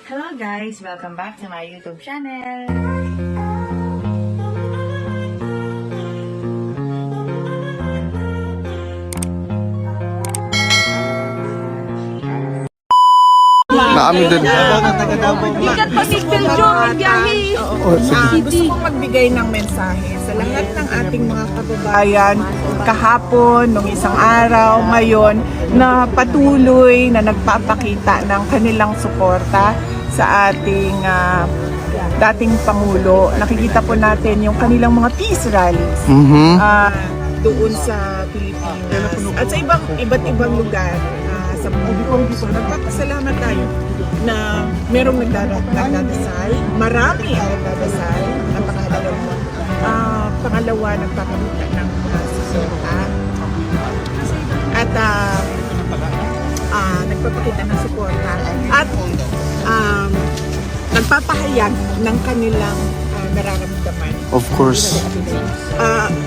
Hello guys! Welcome back to my YouTube channel! Naamin din. Ikat pag-spell Joe, biyahe. Gusto kong magbigay ng mensahe sa lahat ng ating mga kababayan kahapon, nung isang araw, ngayon, na patuloy na nagpapakita ng kanilang suporta sa ating dating Pangulo. Nakikita po natin yung kanilang mga peace rallies doon sa Pilipinas at sa iba't ibang lugar. Sa buong dito, nagpapasalamat tayo na merong nagdadasal, marami ang nagdadasal, napakahalaga mo. Pangalawa, nagpapakita ng suporta. At nagpapakita ng suporta. At nagpapahayag ng kanilang nararamdaman. Of course.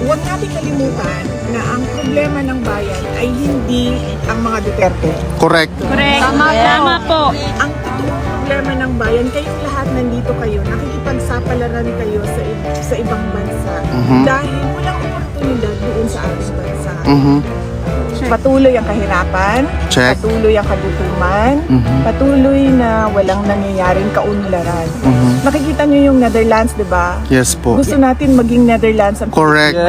Huwag natin kalimutan na ang problema ng bayan ay hindi ang mga Duterte. Correct. Correct. Tama po. Ang totoong problema ng bayan, kayong lahat nandito kayo, nakikipagsapalaran kayo sa ibang bansa dahil walang oportunidad doon sa ating bansa. Patuloy ang kahirapan, Check. patuloy ang kagutuman, patuloy na walang nangyayaring kaunlaran. Nakikita nyo yung Netherlands, di ba? Yes po. Gusto natin maging Netherlands ang Correct.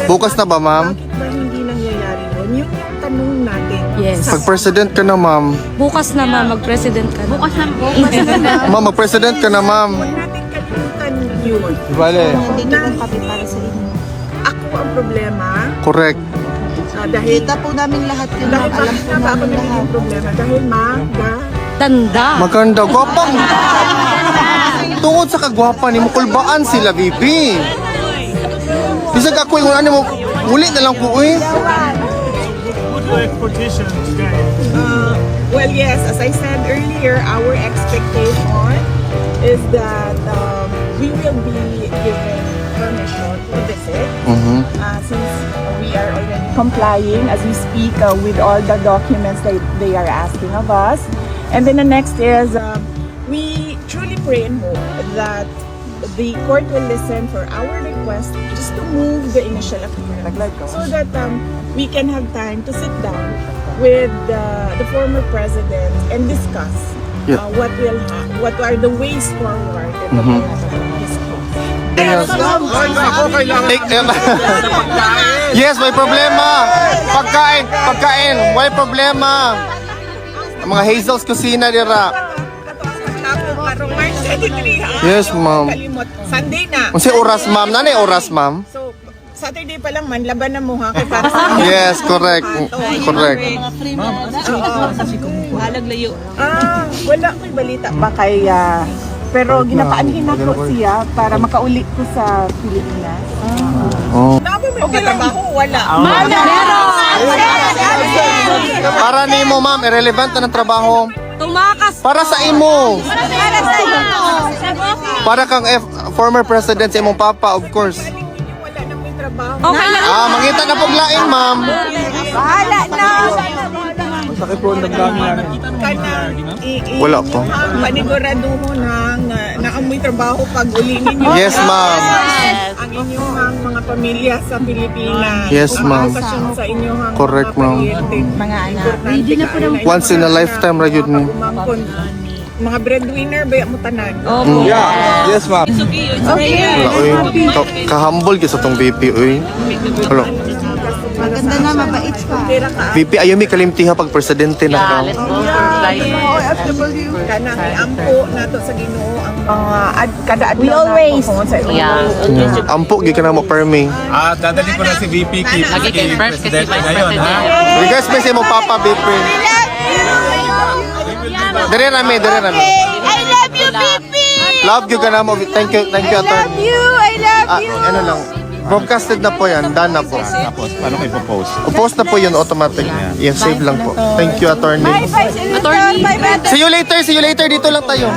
Bukas na ba, ma'am? Bakit ba hindi nangyayari yun? Yun yung tanong natin. Yes. Pag president ka na, ma'am. Bukas na mag-president ka. Bukas na. Ma'am, mag-president ka na, ma'am. Huwag natin kalimutan yun. Vale. Na, ako ang problema. Correct. Dahil Kita po namin lahat yun. dahil Alam bakit po na ba ako namin lahat. nagiging problema? Dahil Tanda. Maganda. Gwapang. Tungod sa kagwapa ni mo, kulbaan sila, VP. Bisag ako yung ano mo, muli na lang po, eh. well, yes, as I said earlier, our expectation is that we will be given permission to visit. Since we are already complying as we speak with all the documents that they are asking of us. And then the next is we truly pray and hope that the court will listen for our request just to move the initial appearance so that we can have time to sit down with the former president and discuss what are the ways forward that we will have in this case. Yes, may problema. Pagkain, may problema. Ang mga Hazel's Kusina dira. Yes, ma'am. Sunday na. Unsa oras, ma'am? Nanay oras, ma'am? So, Saturday pa lang man, laban na mo ha. Kay para sa Yes, correct. Correct. wala ko'y balita pa kay pero ginapaanhin ako siya para makauli ko sa Pilipinas. Oh. Okay lang ako, wala. Para nimo, ma'am, irrelevant na ng trabaho. Tumakas. Para sa imo. Para kang former president sa imong papa, of course. Wala nang may trabaho. Okay lang. Mangita na pong lain, ma'am. Bahala na. Sakit po ang damdamin Wala pa. Paniguraduho na amoy trabaho pag uli ninyo. Yes, ma'am. Ang inyong mga pamilya sa Pilipinas. Yes, ma'am. Ang sa inyong Correct, ma'am. mga anak. Ready na po ng Once in a lifetime ra yun ni. mga breadwinner ba mo tanan? Yeah. Yes, ma'am. Wala, oy. Kahambol kita sa tong VP, oy. Hello. Maganda na, mabait ka. VP, ayaw mi kalimtiha pag presidente na ka. Kanang iampo nato sa Ginoo ang mga kada adlaw. We always Ampo, gi ka na mo permi. Dadali ko na si VP Kip, presidente ngayon, ha? Regards pa sa imong papa, VP. Dire rami. I love you, BP! Love you ka na mo. Thank you, attorney. I love you! Ano lang. Broadcasted na po yan. Done na po. Tapos, paano kayo post? Post na po yun automatic. Yes, save lang po. Thank you, attorney. Bye, Senator! Bye, bye! See you later. Dito lang tayo.